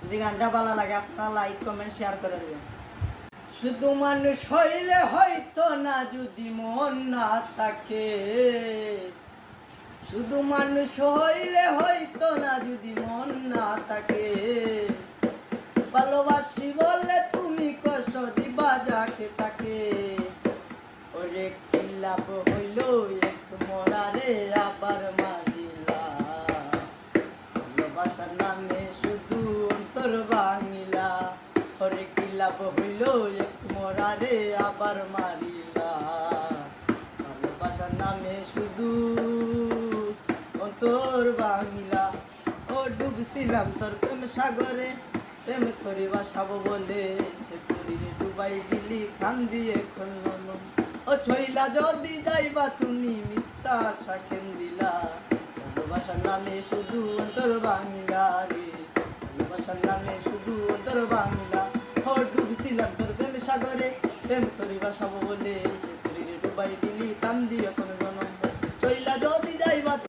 যদি গানটা ভালো লাগে আপনারা লাইক কমেন্ট শেয়ার করে দেবেন। শুধু মানুষ হইলে হয়তো না যদি মন না থাকে, শুধু মানুষ হইলে হয়তো না যদি মন না থাকে, ভালোবাসি বলে তুমি কষ্ট দিবা যাকে তাকে, ওরে কি লাভ হইল এক মরারে আবার মারিলা, ভালোবাসার নামে শুধু অন্তর ভাঙিলা, ওরে কি লাভ হইল এক মরারে আবার মারিলা, ভালোবাসার নামে শুধু অন্তর ভাঙিলা। ও ডুবছিলাম তোর প্রেম সাগরে, প্রেম করি বাসাবো বলে, সে তরিরে ডুবাই দিলি কান দিয়ে খুলল। ও ছইলা যদি যাইবা তুমি মিথ্যা আশা কেন দিলা, ভালোবাসার নামে শুধু অন্তর ভাঙিলা রে, ভালোবাসার নামে শুধু অন্তর ভাঙিলা। ও ডুবছিলাম তোর প্রেম সাগরে, প্রেম করি বাসাবো বলে, সে তরিরে ডুবাই দিলি কান দিয়ে